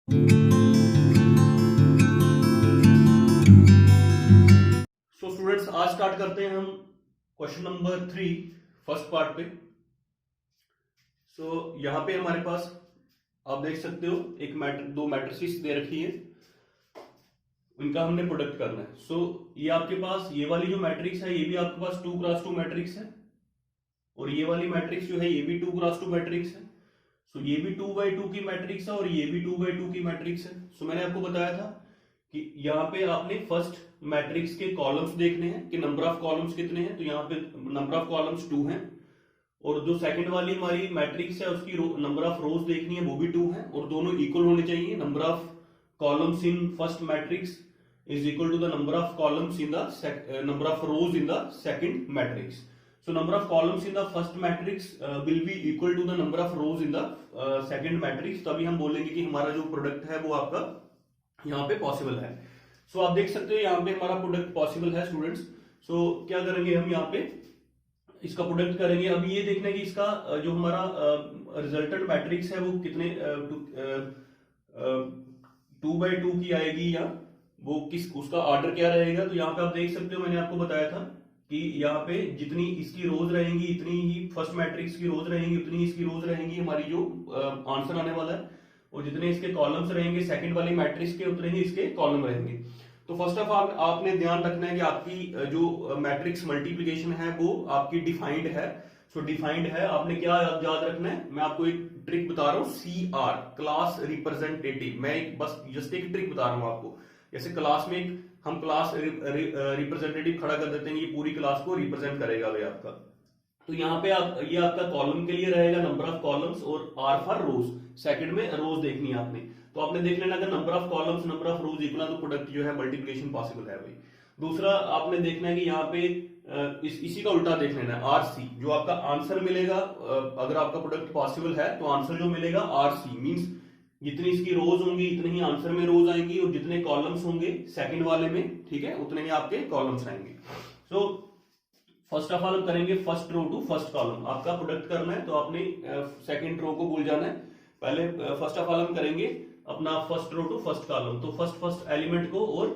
So students, आज start करते हैं हम क्वेश्चन नंबर 3 फर्स्ट पार्ट पे। यहाँ पे हमारे पास आप देख सकते हो एक दो मैट्रिसेस दे रखी है, इनका हमने प्रोडक्ट करना है। ये आपके पास ये वाली जो मैट्रिक्स है ये भी आपके पास 2x2 मैट्रिक्स है, और ये वाली मैट्रिक्स जो है ये भी 2x2 मैट्रिक्स है। ये भी 2x2 की मैट्रिक्स है और ये भी 2x2 की मैट्रिक्स है। मैंने आपको बताया था कि यहाँ पे आपने फर्स्ट मैट्रिक्स के कॉलम्स देखने हैं कि नंबर ऑफ कॉलम्स कितने हैं। तो यहाँ पे नंबर ऑफ कॉलम्स 2 हैं, और जो सेकंड वाली हमारी मैट्रिक्स है उसकी नंबर ऑफ रोज देखनी है, वो भी 2 है, और दोनों इक्वल होने चाहिए। Number of columns in first matrix is equal to the number of columns in the number of rows in the second matrix. Number of columns in the first matrix will be equal to the number of rows in the second matrix. तभी हम बोलेंगे कि हमारा जो product है वो आपका यहाँ पे पॉसिबल है। आप देख सकते हो यहाँ पे हमारा प्रोडक्ट पॉसिबल है स्टूडेंट्स। क्या करेंगे हम यहाँ पे इसका प्रोडक्ट करेंगे। अभी ये देखना है कि इसका जो हमारा रिजल्टेंट मैट्रिक्स है वो कितने 2x2 की आएगी, या वो किस उसका ऑर्डर क्या रहेगा। तो यहाँ पे आप देख सकते हो, मैंने आपको बताया था कि यहाँ पे जितनी इसकी रोज रहेंगी इतनी ही फर्स्ट मैट्रिक्स की रोज रहेंगी, उतनी ही इसकी रोज रहेंगी हमारी जो आंसर आने वाला है, और जितने इसके कॉलम्स रहेंगे सेकंड वाली मैट्रिक्स के उतने ही इसके कॉलम रहेंगे। तो फर्स्ट ऑफ ऑल आपने ध्यान रखना है कि आपकी जो मैट्रिक्स मल्टीप्लिकेशन है वो आपकी डिफाइंड है। डिफाइंड है, आपने क्या याद रखना है, मैं आपको एक ट्रिक बता रहा हूँ, CR क्लास रिप्रेजेंटेटिव। मैं एक बस जस्ट एक ट्रिक बता रहा हूँ आपको। जैसे क्लास में हम क्लास रिप्रेजेंटेटिव खड़ा कर देते हैं, ये पूरी क्लास को रिप्रेजेंट करेगा भाई आपका। तो यहाँ पे ये आपका कॉलम के लिए रहेगा नंबर ऑफ कॉलम्स, और R फॉर रोज, सेकंड में रोज देखनी है आपने। तो आपने देख लेना अगर number of columns number of rose equal है तो प्रोडक्ट जो है मल्टीप्लिकेशन पॉसिबल है भाई। दूसरा आपने देखना है कि यहाँ पे इसी का उल्टा देख लेना है, RC जो आपका आंसर मिलेगा। अगर आपका प्रोडक्ट पॉसिबल है तो आंसर जो मिलेगा RC मींस जितनी इसकी रोज होंगी इतनी ही आंसर में रोज आएंगी, और जितने कॉलम्स होंगे सेकंड वाले में, ठीक है, उतने ही आपके कॉलम्स आएंगे। फर्स्ट ऑफ ऑल हम करेंगे first row to first column. आपका प्रोडक्ट करना है तो आपने सेकंड रो को भूल जाना है। पहले फर्स्ट ऑफ ऑल हम करेंगे अपना first row to first column. तो फर्स्ट एलिमेंट को और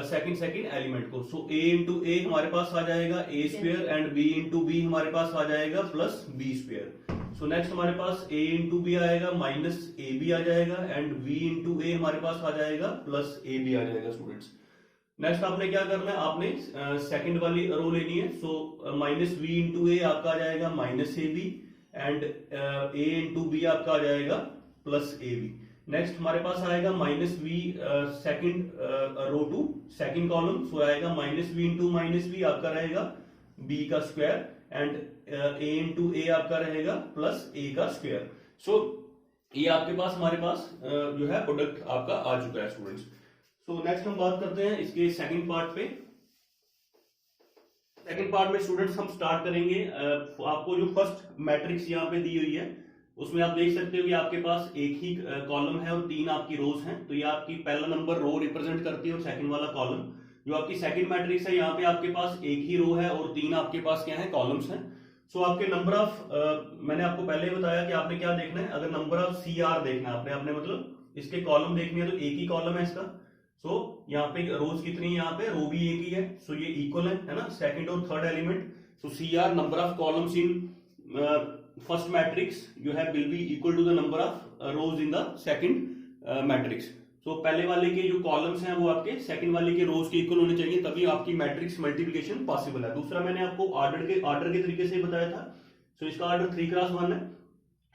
सेकंड एलिमेंट को। A इंटू ए हमारे पास आ जाएगा A square, and B into B हमारे पास आ जाएगा प्लस B स्क्वायर। नेक्स्ट हमारे पास A इंटू बी आएगा माइनस AB आ जाएगा, एंड B इंटू ए हमारे पास आ जाएगा प्लस AB आ जाएगा स्टूडेंट्स। नेक्स्ट आपने क्या करना है, आपने सेकंड वाली रो लेनी है। माइनस वी इंटू ए आपका आ जाएगा minus A B, and A into B आपका आ जाएगा प्लस ए बी। नेक्स्ट हमारे पास आएगा minus V second row to second column. आएगा minus V into minus V आपका रहेगा बी का square, and A into A आपका रहेगा प्लस ए का स्क्वायर। ये आपके पास हमारे पास जो है प्रोडक्ट आपका आ चुका है स्टूडेंट्स। नेक्स्ट हम बात करते हैं इसके सेकंड पार्ट पे। सेकंड पार्ट में स्टूडेंट्स हम स्टार्ट करेंगे। आपको जो फर्स्ट मैट्रिक्स यहाँ पे दी हुई है उसमें आप देख सकते हो कि आपके पास एक ही कॉलम है और 3 आपकी रोज हैं। तो ये आपकी पहला नंबर रो रिप्रेजेंट करती है, और सेकंड वाला कॉलम। जो आपकी सेकंड मैट्रिक्स है यहाँ पे आपके पास एक ही रो है और 3 आपके पास क्या है, कॉलम्स हैं। आपके नंबर ऑफ मैंने आपको पहले ही बताया कि आपने क्या देखना है, अगर नंबर ऑफ CR देखना है आपने मतलब इसके कॉलम देखने है तो एक ही कॉलम है इसका। यहाँ पे रोज कितनी, यहाँ पे रो भी एक ही है। ये इक्वल है ना, सेकंड और third element. CR number of columns in first matrix जो है will be equal to the number of rows in the second matrix. पहले वाले के जो कॉलम्स हैं वो आपके सेकंड वाले के रोज के इक्वल होने चाहिए, तभी आपकी मैट्रिक्स मल्टीप्लिकेशन पॉसिबल है। दूसरा मैंने आपको ऑर्डर के तरीके से बताया था। इसका ऑर्डर 3x1 है।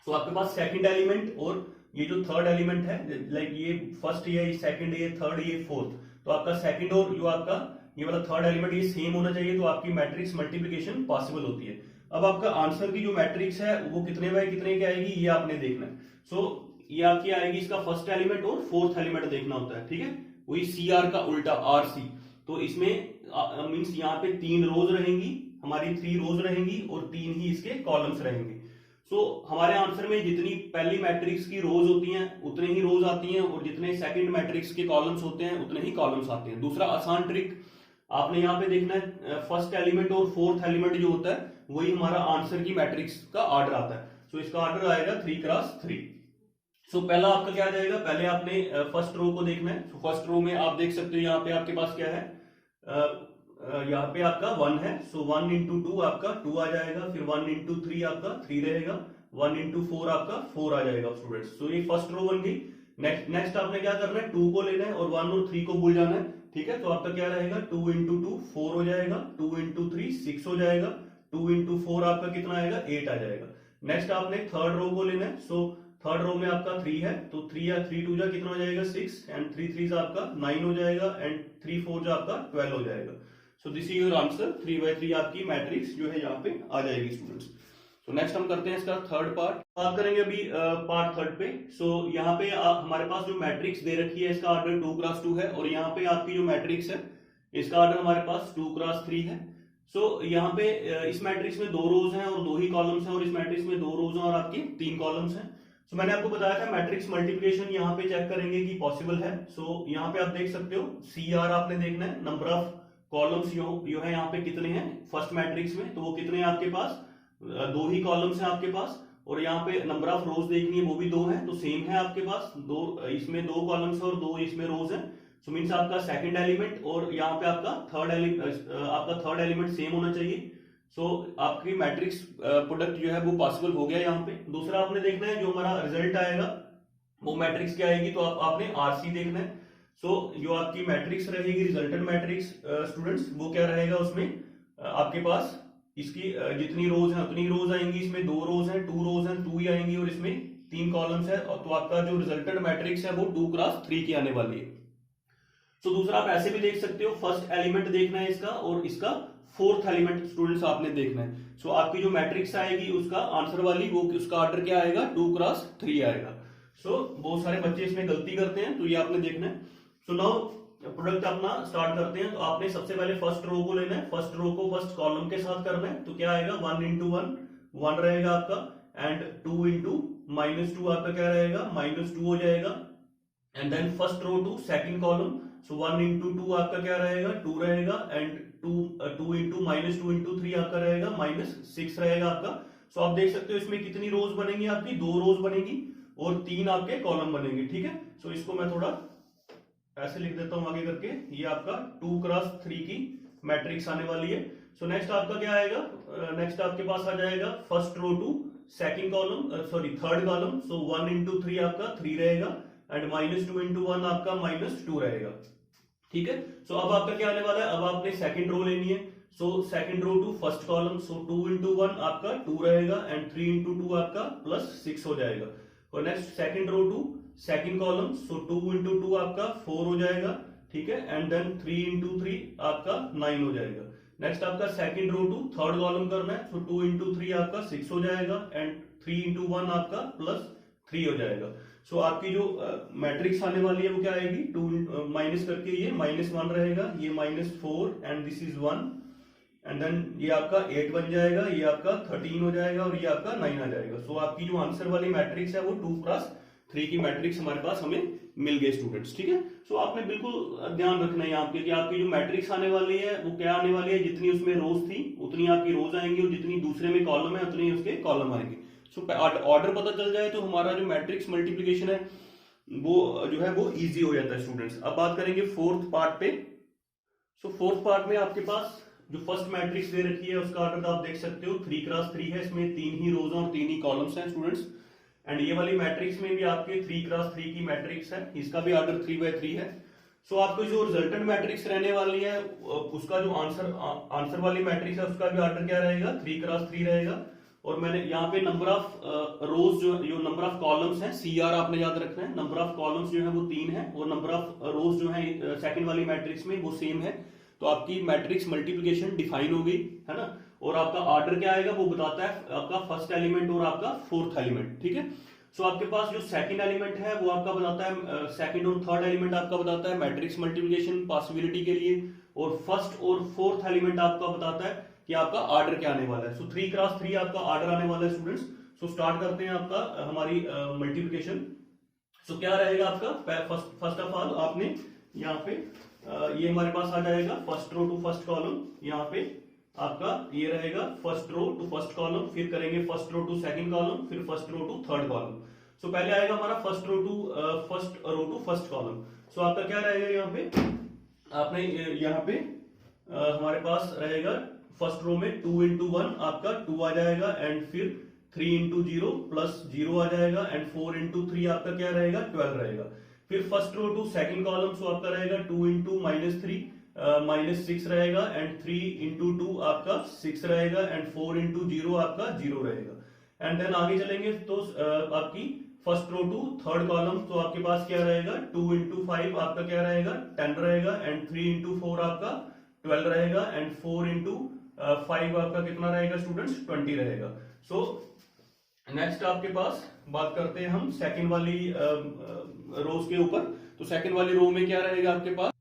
आपके पास सेकंड एलिमेंट और ये जो थर्ड एलिमेंट है, लाइक ये फर्स्ट, ये सेकंड, ये थर्ड, ये फोर्थ, तो आपका सेकंड और जो आपका ये वाला थर्ड एलिमेंट ये सेम होना चाहिए, तो आपकी मैट्रिक्स मल्टीप्लिकेशन पॉसिबल होती है। अब आपका आंसर की जो मैट्रिक्स है वो कितने बाय कितने की आएगी ये आपने देखना है। ये आपकी आएगी, इसका फर्स्ट एलिमेंट और फोर्थ एलिमेंट देखना होता है, ठीक है, वही CR का उल्टा RC। तो इसमें मींस यहाँ पे 3 रोज रहेंगी हमारी, 3 रोज रहेंगी और 3 ही इसके कॉलम्स रहेंगे। हमारे आंसर में जितनी पहली मैट्रिक्स की रोज होती हैं उतने ही रोज आती हैं, और जितने सेकंड मैट्रिक्स के कॉलम्स होते हैं उतने ही कॉलम्स आते हैं। दूसरा आसान ट्रिक आपने यहाँ पे देखना है, फर्स्ट एलिमेंट और फोर्थ एलिमेंट जो होता है वही हमारा आंसर की मैट्रिक्स का ऑर्डर आता है। इसका ऑर्डर आएगा 3x3। सो पहला आपका क्या जाएगा, पहले आपने फर्स्ट रो को देखना है। सो फर्स्ट रो में आप देख सकते हो यहाँ पे आपके पास क्या है, यहाँ पे आपका 1 है। सो 1 इंटू 2 आपका 2 आ जाएगा, फिर 1 इंटू 3 आपका 3 रहेगा, 1 इंटू 4 आपका 4 आ जाएगा स्टूडेंट्स। सो ये फर्स्ट रो बन गई। नेक्स्ट आपने क्या करना है, 2 को लेना है और 1 और 3 को भूल जाना है, ठीक है। तो आपका क्या रहेगा, 2 इंटू 2 4 हो जाएगा, 2 इंटू 3 6 हो जाएगा, 2 इंटू 4 आपका कितना आएगा, 8 आ जाएगा। नेक्स्ट आपने थर्ड रो को लेना है। सो थर्ड रो में आपका 3 है, तो 3 या 3 टू जा कितना हो जाएगा 6, एंड 3 3 आपका 9 हो जाएगा, एंड 3 4 जो आपका 12 हो जाएगा। So this is your answer, 3/3 आपकी मैट्रिक्स जो है यहाँ पे आ जाएगी स्टूडेंट्स। सो नेक्स्ट हम करते हैं इसका थर्ड पार्ट, बात करेंगे अभी पार्ट थर्ड पे। सो यहाँ पे हमारे पास जो मैट्रिक्स दे रखी है इसका ऑर्डर 2x2 है, और यहाँ पे आपकी जो मैट्रिक्स है इसका ऑर्डर हमारे पास 2x3 है। सो यहाँ पे इस मैट्रिक्स में 2 रोज हैं और 2 ही कॉलम्स हैं, और इस मैट्रिक्स में 2 रोज हैं और आपकी 3 कॉलम्स हैं। सो मैंने आपको बताया था मैट्रिक्स मल्टीप्लिकेशन यहाँ पे चेक करेंगे कि पॉसिबल है। सो यहाँ पे आप देख सकते हो CR आपने देखना है, नंबर ऑफ कॉलम्स जो है यहाँ पे कितने हैं फर्स्ट मैट्रिक्स में, तो वो कितने हैं आपके पास, 2 ही कॉलम्स हैं आपके पास। और यहाँ पे नंबर ऑफ रोज देखनी है, वो भी 2 है, तो सेम है आपके पास, 2 इसमें 2 कॉलम्स और 2 इसमें रोज है। सो मीन्स आपका सेकंड एलिमेंट और यहाँ पे आपका थर्ड एलिमेंट सेम होना चाहिए। सो आपकी मैट्रिक्स प्रोडक्ट जो है वो पॉसिबल हो गया यहाँ पे। दूसरा आपने देखना है जो हमारा रिजल्ट आएगा वो मैट्रिक्स क्या आएगी, तो आपने RC देखना है। सो जो आपकी मैट्रिक्स रहेगी रिजल्टेंट मैट्रिक्स स्टूडेंट्स, वो क्या रहेगा उसमें आपके पास इसकी जितनी रोज है उतनी रोज आएंगी, इसमें 2 रोज हैं 2 रोज हैं 2 ही आएंगी, और इसमें 3 कॉलम्स है, और तो आपका जो रिजल्टेंट मैट्रिक्स है वो 2x3 की आने वाली है। सो दूसरा आप ऐसे भी देख सकते हो, फर्स्ट एलिमेंट देखना है इसका, और इसका फोर्थ एलिमेंट स्टूडेंट्स आपने देखना है। सो आपकी जो मैट्रिक्स आएगी उसका आंसर वाली वो उसका ऑर्डर क्या आएगा, 2x3 आएगा। सो बहुत सारे बच्चे इसमें गलती करते हैं, तो ये आपने देखना है। सो नाउ प्रोडक्ट अपना स्टार्ट करते हैं। तो आपने सबसे पहले फर्स्ट रो को लेना है, फर्स्ट रो को फर्स्ट कॉलम के साथ करना है। तो क्या आएगा, 1 इंटू 1 रहेगा आपका, एंड 2 इंटू -2 आपका क्या रहेगा, -2 हो जाएगा, and then first row to second column. So 1 into 2 आपका क्या रहेगा, 2 रहेगा, एंड 2 इंटू -2 इंटू 3 आपका रहेगा -6 रहेगा आपका। सो आप देख सकते हो इसमें कितनी रोज बनेंगी, आपकी 2 रोज बनेगी और 3 आपके कॉलम बनेंगे, ठीक है। सो इसको मैं थोड़ा ऐसे लिख देता हूं आगे करके, ये आपका 2x3 की मैट्रिक्स आने वाली है। सो नेक्स्ट आपका क्या आएगा, नेक्स्ट आपके पास आ जाएगा first row to second column, sorry third column. So 1 into 3 आपका 3 रहेगा, एंड -2 इंटू 1 आपका -2 रहेगा, ठीक है। सो अब आपका क्या आने वाला है, अब आपने सेकंड रो लेनी है। So second row to first column, so 2 into 1 आपका 2 रहेगा, एंड 3 इंटू 2 आपका +6 हो जाएगा। और next second row to second column, so 2 into 2 आपका 4 हो जाएगा, ठीक है, एंड देन 3 इंटू 3 आपका 9 हो जाएगा। नेक्स्ट आपका second row to third column करना है। सो 2 इंटू 3 आपका 6 हो जाएगा, एंड 3 इंटू 1 आपका +3 हो जाएगा। सो आपकी जो मैट्रिक्स आने वाली है वो क्या आएगी, 2 माइनस करके ये -1 रहेगा, ये -4, and this is 1, and then ये आपका 8 बन जाएगा, ये आपका 13 हो जाएगा, और ये आपका 9 आ जाएगा। सो आपकी जो आंसर वाली मैट्रिक्स है वो 2x3 की मैट्रिक्स हमारे पास हमें मिल गए स्टूडेंट्स, ठीक है। सो आपने बिल्कुल ध्यान रखना है यहाँ पे कि आपकी जो मैट्रिक्स आने वाली है वो क्या आने वाली है, जितनी उसमें रोज थी उतनी आपकी रोज आएंगी, और जितनी दूसरे में कॉलम है उतनी उसके कॉलम आएंगे। सो ऑर्डर पता चल जाए तो हमारा जो मैट्रिक्स मल्टीप्लिकेशन है वो जो है वो इजी हो जाता है स्टूडेंट्स। अब बात करेंगे फोर्थ पार्ट पे। सो फोर्थ पार्ट में आपके पास जो फर्स्ट मैट्रिक्स दे रखी है उसका ऑर्डर आप देख सकते हो 3x3 है, इसमें 3 ही रोज और 3 ही कॉलम्स हैं स्टूडेंट्स। एंड ये वाली मैट्रिक्स में भी आपके 3x3 की मैट्रिक्स है, इसका भी ऑर्डर 3/3 है। सो आपको जो रिजल्टेंट मैट्रिक्स रहने वाली है उसका जो आंसर वाली मैट्रिक्स है उसका भी ऑर्डर क्या रहेगा, 3x3 रहेगा। और मैंने यहाँ पे नंबर ऑफ रोज जो नंबर ऑफ कॉलम्स हैं CR आपने याद रखना है, नंबर ऑफ कॉलम्स जो है वो 3 है, और नंबर ऑफ रोज जो है सेकंड वाली मैट्रिक्स में वो सेम है। तो आपकी मैट्रिक्स मल्टीप्लिकेशन डिफाइन हो गई है ना। और आपका ऑर्डर क्या आएगा वो बताता है आपका फर्स्ट एलिमेंट और आपका फोर्थ एलिमेंट, ठीक है। सो आपके पास जो सेकंड एलिमेंट है वो आपका बताता है, सेकंड और थर्ड एलिमेंट आपका बताता है मैट्रिक्स मल्टीप्लिकेशन पॉसिबिलिटी के लिए, और फर्स्ट और फोर्थ एलिमेंट आपका बताता है कि आपका ऑर्डर क्या आने वाला है। सो 3x3 आपका ऑर्डर आने वाला है स्टूडेंट्स। सो स्टार्ट करते हैं आपका हमारी मल्टीप्लिकेशन। सो क्या रहेगा आपका, फर्स्ट ऑफ ऑल आपने यहाँ पे ये हमारे पास आ जाएगा first row to first column, यहाँ पे आपका ये रहेगा first row to first column, फिर करेंगे first row to second column, फिर first row to third column. So पहले आएगा हमारा first row to first column. So आपका क्या रहेगा यहाँ पे, आपने यहाँ पे हमारे पास रहेगा फर्स्ट रो में 2 इंटू 1 आपका 2 आ जाएगा, एंड फिर 3 इंटू 0 प्लस 0 आ जाएगा, एंड 4 इंटू 3 आपका क्या रहेगा 12 रहेगा। फिर first row to second column, so आपका रहेगा 2 इंटू -3 -6 रहेगा, एंड 3 इंटू 2 आपका 6 रहेगा, एंड 4 इंटू 0 आपका 0 रहेगा। एंड देन आगे चलेंगे तो आपकी first row to third column, तो आपके पास क्या रहेगा 2 इंटू 5 आपका क्या रहेगा 10 रहेगा, एंड 3 इंटू 4 आपका 12 रहेगा, एंड 4 इंटू 5 आपका कितना रहेगा स्टूडेंट्स 20 रहेगा। सो नेक्स्ट आपके पास बात करते हैं हम सेकंड वाली रोज के ऊपर। तो सेकंड वाली रो में क्या रहेगा आपके पास,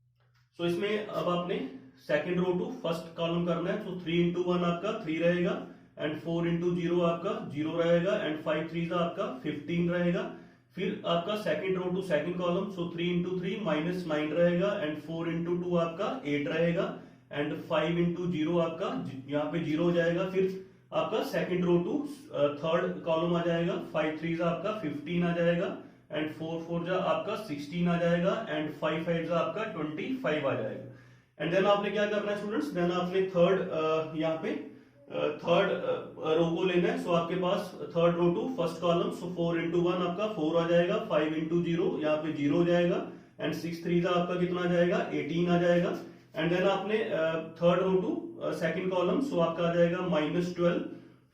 सो इसमें अब आपने second row to first column करना है। तो 3 इंटू 1 आपका 3 रहेगा, एंड 4 इंटू 0 आपका 0 रहेगा, एंड 5 3 आपका 15 रहेगा। फिर आपका second row to second column, so 3 into 3 -9 रहेगा, एंड 4 इंटू 2 आपका 8 रहेगा, एंड 5 इंटू 0 आपका यहाँ पे 0 हो जाएगा। फिर आपका second row to third column आ जाएगा, 5 3 आपका 15 आ जाएगा, एंड 4 4 आपका 16 आ जाएगा, एंड 5 5 आपका 25 आ जाएगा। एंड देन आपने क्या करना है स्टूडेंट्स, देन आपने थर्ड यहाँ पे थर्ड रो को लेना है। सो आपके पास third row to first column, so 4 into 1 आपका 4 आ जाएगा, 5 इंटू 0 यहाँ पे 0 हो जाएगा, एंड 6 3 आपका कितना आ जाएगा 18 आ जाएगा। एंड देन आपने third row to second column, so आपका आ जाएगा -12,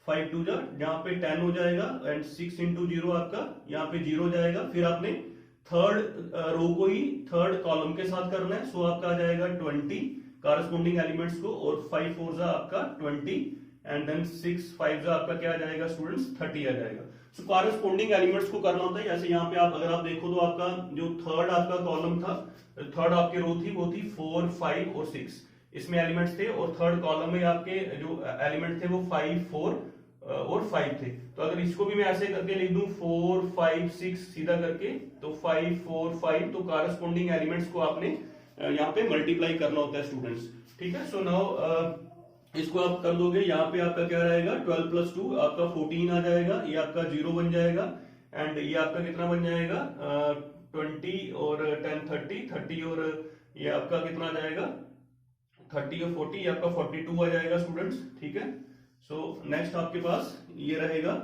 5 2 यहाँ पे 10 हो जाएगा, एंड 6 इंटू 0 आपका यहाँ पे 0 जाएगा। फिर आपने थर्ड रो को ही थर्ड कॉलम के साथ करना है। सो आपका आ जाएगा 20 कारस्पोंडिंग एलिमेंट्स को, और 5 4 आपका 20, एंड देन 6 5 आपका क्या आ जाएगा स्टूडेंट्स 30 आ जाएगा। सो कारस्पोंडिंग एलिमेंट्स को करना होता है। जैसे यहाँ पे आप अगर आप देखो तो आपका जो थर्ड आपका कॉलम था, थर्ड आपकी रो थी वो थी 4 5 और 6, इसमें एलिमेंट्स थे, और थर्ड कॉलम में आपके जो एलिमेंट थे वो 5 4 और 5 थे। तो अगर इसको भी मैं ऐसे करके लिख दूं 4 5 6 सीधा करके, तो 5 4 5, तो कारस्पोंडिंग एलिमेंट्स को आपने यहाँ पे मल्टीप्लाई करना होता है स्टूडेंट्स, ठीक है। सो नाउ इसको आप कर दोगे, यहाँ पे आपका क्या रहेगा 12 + 2 आपका 14 आ जाएगा, ये आपका 0 बन जाएगा, एंड ये आपका कितना बन जाएगा 20 और 10 30 और ये आपका कितना आ जाएगा 30 और 40, ये आपका 42 आ जाएगा स्टूडेंट्स, ठीक है। सो नेक्स्ट आपके पास ये रहेगा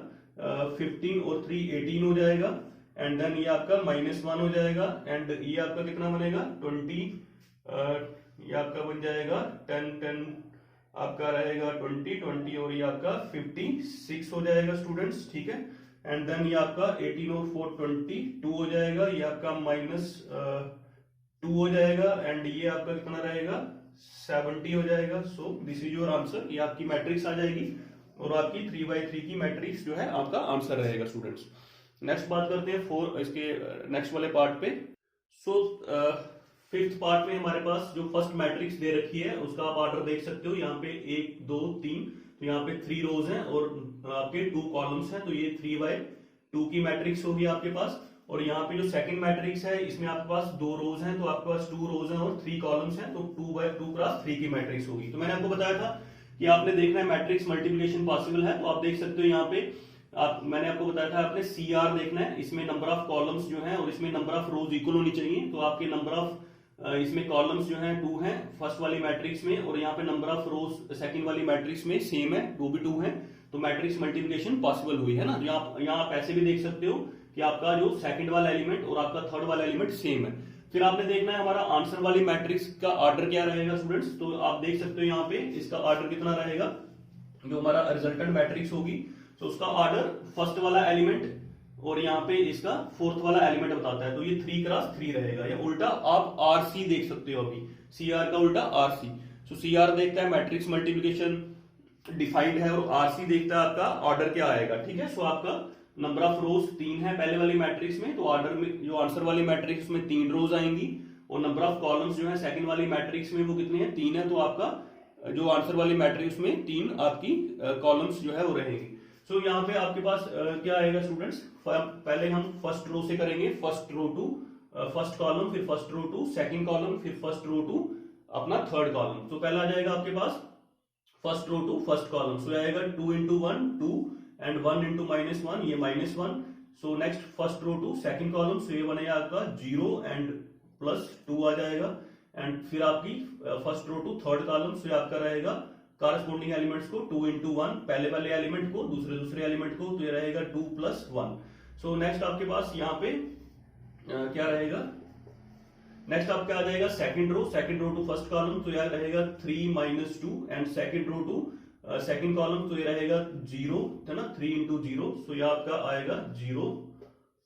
15 और 3 18 हो जाएगा, एंड देन ये आपका -1 हो जाएगा, एंड ये आपका कितना बनेगा 20, ये आपका बन जाएगा 10 10 आपका रहेगा 20 20, और ये आपका 56 हो जाएगा स्टूडेंट्स, ठीक है। एंड देन ये आपका 18 और 4 22 हो जाएगा, ये आपका -2 हो जाएगा, एंड ये आपका कितना रहेगा 70 हो जाएगा। So this is your answer, ये आपकी मैट्रिक्स आ जाएगी, और आपकी 3x3 की मैट्रिक्स जो है आपका आंसर रहेगा स्टूडेंट्स। नेक्स्ट बात करते हैं इसके नेक्स्ट वाले पार्ट पे। सो फिफ्थ पार्ट में हमारे पास जो फर्स्ट मैट्रिक्स दे रखी है उसका आप ऑर्डर देख सकते हो, यहाँ पे 1 2 3, तो यहाँ पे 3 रोज हैं और आपके 2 कॉलम्स हैं, तो ये 3/2 की मैट्रिक्स होगी आपके पास। और यहाँ पे जो सेकंड मैट्रिक्स है इसमें आपके पास 2 रोज हैं, तो आपके पास 2 रोज हैं और 3 कॉलम्स हैं, तो 2/2 × 3 की मैट्रिक्स होगी। तो मैंने आपको बताया था कि आपने देखना है मैट्रिक्स मल्टीप्लिकेशन पॉसिबल है, तो आप देख सकते हो यहाँ पे मैंने आपको बताया था आपने CR देखना है, इसमें नंबर ऑफ कॉलम्स जो हैं और इसमें नंबर ऑफ रोज इक्वल होनी चाहिए। तो आपके नंबर ऑफ इसमें कॉलम्स जो हैं 2 हैं फर्स्ट वाली मैट्रिक्स में, और यहाँ पे नंबर ऑफ रोज सेकंड वाली मैट्रिक्स में सेम है, 2 भी 2 हैं, तो मैट्रिक्स मल्टीप्लिकेशन पॉसिबल हुई है ना। यहाँ आप ऐसे भी देख सकते हो कि आपका जो सेकंड वाला एलिमेंट और आपका थर्ड वाला एलिमेंट सेम है। फिर आपने देखना है हमारा आंसर वाली मैट्रिक्स का ऑर्डर क्या रहेगा स्टूडेंट्स, तो आप देख सकते हो यहाँ पे इसका ऑर्डर कितना रहेगा, जो हमारा रिजल्टेंट मैट्रिक्स होगी, तो उसका ऑर्डर फर्स्ट वाला एलिमेंट और यहाँ पे इसका फोर्थ वाला एलिमेंट बताता है, तो ये 3 × 3 रहेगा, या उल्टा आप RC देख सकते हो, अभी CR का उल्टा RC। सो CR देखता है मैट्रिक्स मल्टीप्लिकेशन डिफाइंड है, और RC देखता है आपका ऑर्डर क्या आएगा, ठीक है। सो आपका नंबर ऑफ रोज 3 है पहले वाली मैट्रिक्स में, तो ऑर्डर में जो आंसर वाली मैट्रिक्स में 3 रोज आएंगी, और नंबर ऑफ कॉलम्स जो है सेकंड वाली मैट्रिक्स में वो कितने हैं 3 है, तो आपका जो आंसर वाली मैट्रिक्स में 3 आपकी कॉलम्स जो है वो रहेंगी। सो यहाँ पे आपके पास क्या आएगा स्टूडेंट्स, पहले हम फर्स्ट रो से करेंगे, first row to first column, फिर first row to second column, फिर फर्स्ट रो टू अपना थर्ड कॉलम। तो पहला आ जाएगा आपके पास first row to first column, so आएगा 2 × 1 2, एंड 1 × -1 ये -1, so next first row to second column, so ये बनेगा आपका 0 एंड +2 आ जाएगा। एंड फिर आपकी first row to third column, so ये आपका रहेगा कारस्पोंडिंग एलिमेंट्स को 2 into 1, पहले वाले एलिमेंट को दूसरे एलिमेंट को, तो ये रहेगा 2 + 1। सो नेक्स्ट आपके पास यहाँ पे क्या रहेगा, नेक्स्ट आपका आ जाएगा second row to first column, तो यह रहेगा 3 - 2 and second row to second column, तो ये रहेगा 0 है ना, 3 into 0, सो यह आपका आएगा 0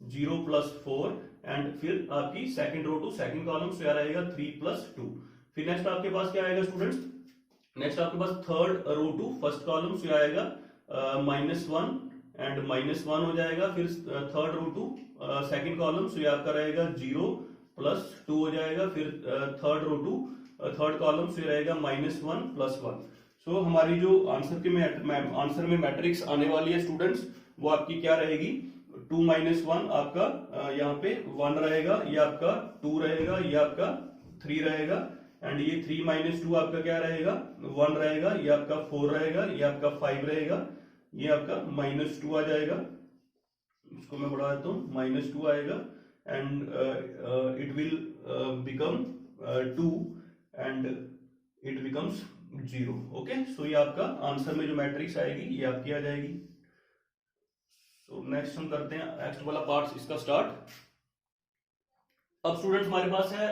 0 + 4 एंड फिर आपकी second row to second column, so यह रहेगा 3 + 2। फिर नेक्स्ट आपके पास क्या आएगा स्टूडेंट्स, नेक्स्ट आपके पास third row to first column, so यह आएगा -1 एंड -1 हो जाएगा। फिर third row to second column, so यह आपका रहेगा 0 + 2 हो जाएगा। फिर third row to third column, so यह रहेगा -1 + 1। सो हमारी जो आंसर में मैट्रिक्स आने वाली है स्टूडेंट्स, वो आपकी क्या रहेगी, 2 - 1 आपका यहाँ पे 1 रहेगा, ये आपका 2 रहेगा, ये आपका 3 रहेगा एंड ये 3 - 2 आपका क्या रहेगा, 1 रहेगा, ये आपका 4 रहेगा, ये आपका 5 रहेगा, ये आपका -2 आ जाएगा। इसको मैं बढ़ा देता हूँ, -2 आएगा and it will become 2 and it becomes 0। Okay, so ये आपका आंसर में जो मैट्रिक्स आएगी ये आपकी आ जाएगी। सो नेक्स्ट हम करते हैं नेक्स्ट वाला पार्ट इसका स्टार्ट। अब स्टूडेंट्स हमारे पास है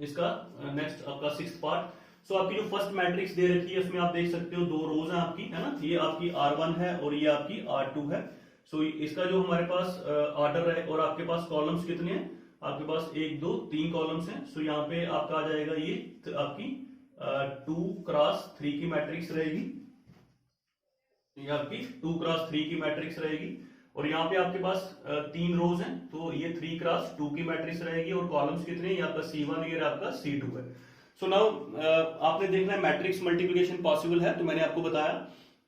इसका नेक्स्ट आपका 6th पार्ट। सो आपकी जो फर्स्ट मैट्रिक्स दे रखी है उसमें आप देख सकते हो 2 रोज हैं आपकी, है ना, ये आपकी R1 है और ये आपकी R2 है। सो इसका जो हमारे पास ऑर्डर है और आपके पास कॉलम्स कितने हैं, आपके पास 1 2 3 कॉलम्स हैं। सो यहाँ पे आपका आ जाएगा ये आपकी 2 × 3 की मैट्रिक्स रहेगी, ये आपकी 2 × 3 की मैट्रिक्स रहेगी। और यहाँ पे आपके पास 3 रोज हैं, तो ये 3 × 2 की मैट्रिक्स रहेगी और कॉलम्स कितने हैं, ये आपका C1 ये आपका C2 है। सो नाउ आपने देखना है मैट्रिक्स मल्टीप्लिकेशन पॉसिबल है, तो मैंने आपको बताया।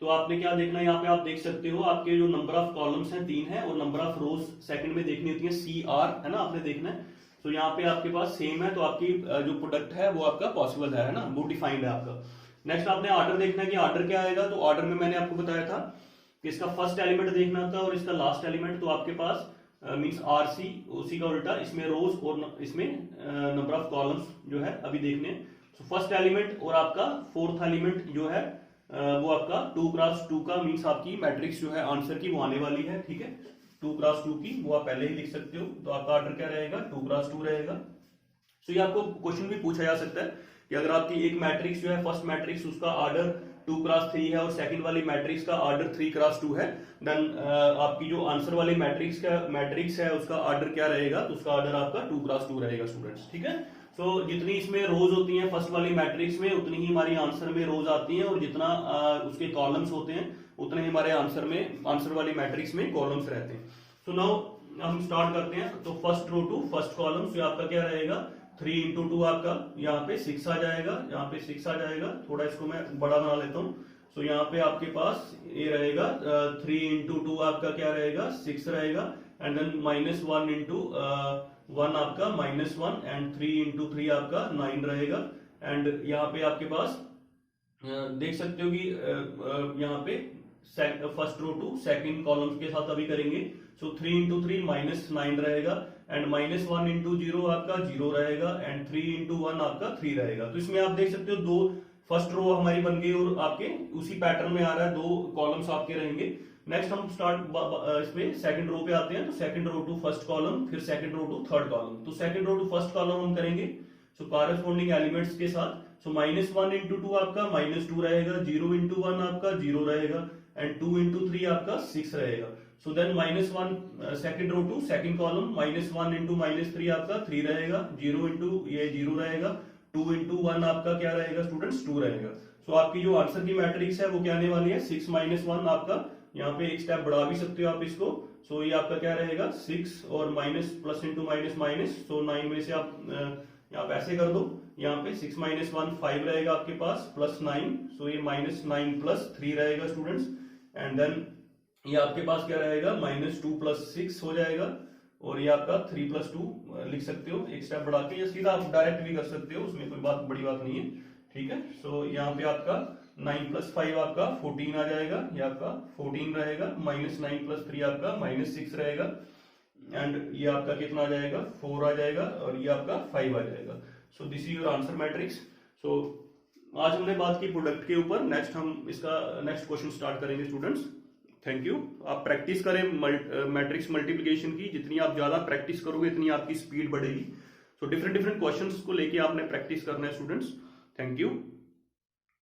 तो आपने क्या देखना है, यहाँ पे आप देख सकते हो आपके जो नंबर ऑफ कॉलम्स हैं 3 है और नंबर ऑफ रोज सेकंड में देखनी होती है CR, है ना, आपने देखना है। तो यहाँ पे आपके पास सेम है, तो आपकी जो प्रोडक्ट है वो आपका पॉसिबल है ना, वो डिफाइंड है आपका। नेक्स्ट आपने ऑर्डर देखना है कि ऑर्डर क्या आएगा, तो ऑर्डर में मैंने आपको बताया था कि इसका फर्स्ट एलिमेंट देखना था और इसका लास्ट एलिमेंट, तो आपके पास मींस RC उसी का उल्टा, इसमें रोज और इसमें नंबर ऑफ कॉलम्स जो है अभी देखने। तो फर्स्ट एलिमेंट और आपका फोर्थ एलिमेंट जो है वो आपका 2 × 2 का मींस आपकी मैट्रिक्स जो है आंसर की वो आने वाली है, ठीक है, 2 × 2 की, वो आप पहले ही लिख सकते हो। तो आपका ऑर्डर क्या रहेगा, 2 × 2 रहेगा। सो ये आपको क्वेश्चन भी पूछा जा सकता है कि अगर आपकी एक मैट्रिक्स जो है फर्स्ट मैट्रिक्स उसका ऑर्डर 2 × 3 है और सेकंड वाली मैट्रिक्स का ऑर्डर 3 × 2 है, देन आपकी जो आंसर वाली मैट्रिक्स है उसका ऑर्डर क्या रहेगा, तो उसका ऑर्डर आपका 2 × 2 रहेगा स्टूडेंट्स, ठीक है। सो जितनी इसमें रोज होती हैं फर्स्ट वाली मैट्रिक्स में उतनी ही हमारी आंसर में रोज आती हैं और जितना उसके कॉलम्स होते हैं उतने ही हमारे आंसर वाली मैट्रिक्स में कॉलम्स रहते हैं। सो नाउ हम स्टार्ट करते हैं। तो first row to first column, so आपका क्या रहेगा, 3 × 2 आपका यहाँ पे 6 आ जाएगा, यहाँ पे 6 आ जाएगा। थोड़ा इसको मैं बड़ा बना लेता हूँ। सो यहाँ पे आपके पास ये रहेगा 3 × 2 आपका क्या रहेगा, 6 रहेगा एंड देन -1 × 1 आपका -1 एंड 3 × 3 आपका 9 रहेगा। एंड यहाँ पे आपके पास देख सकते हो कि यहाँ पे first row to second column के साथ अभी करेंगे। सो 3 × 3 -9 रहेगा एंड -1 × 0 आपका 0 रहेगा एंड 3 × 1 आपका 3 रहेगा। तो इसमें आप देख सकते हो 2 फर्स्ट रो हमारी बन गई और आपके उसी पैटर्न में आ रहा है, 2 कॉलम्स आपके रहेंगे। नेक्स्ट हम स्टार्ट इसमें सेकंड रो पे आते हैं। तो second row to first column, फिर second row to third column. तो second row to first column हम करेंगे सो कॉरेस्पॉन्डिंग एलिमेंट्स के साथ। सो -1 × 2 आपका -2 रहेगा, 0 × 1 आपका 0 रहेगा एंड 2 × 3 आपका 6 रहेगा। So then -1 second row to second column, -1 × -3 आपका 3 रहेगा, 0 × ये 0 रहेगा, 2 × 1 आपका क्या रहेगा स्टूडेंट्स, 2 रहेगा। सो आपकी जो आंसर की मैट्रिक्स है वो क्या आने वाली है, 6 - 1 आपका, यहाँ पे एक स्टेप बढ़ा भी सकते हो आप इसको। सो ये आपका क्या रहेगा, 6 और minus plus into minus minus, so 9 में से आप यहाँ पे ऐसे कर दो। यहाँ पे 6 - 1 5 रहेगा आपके पास, +9, सो ये -9 + 3 रहेगा स्टूडेंट्स। एंड देन ये आपके पास क्या रहेगा, -2 + 6 हो जाएगा और ये आपका 3 + 2 लिख सकते हो एक स्टेप बढ़ा के, या सीधा आप डायरेक्ट भी कर सकते हो, उसमें कोई बड़ी बात नहीं है, ठीक है। सो यहाँ पे आपका 9 + 5 आपका 14 आ जाएगा, ये आपका 14 रहेगा, -9 + 3 आपका -6 रहेगा एंड ये आपका कितना आ जाएगा 4 आ जाएगा और ये आपका 5 आ जाएगा। So this is your answer matrix. सो आज हमने बात की प्रोडक्ट के ऊपर, नेक्स्ट हम इसका नेक्स्ट क्वेश्चन स्टार्ट करेंगे स्टूडेंट्स। Thank you. आप प्रैक्टिस करें मैट्रिक्स मल्टीप्लिकेशन की, जितनी आप ज्यादा प्रैक्टिस करोगे इतनी आपकी स्पीड बढ़ेगी। सो डिफरेंट डिफरेंट क्वेश्चंस को लेके आपने प्रैक्टिस करना है स्टूडेंट्स। Thank you.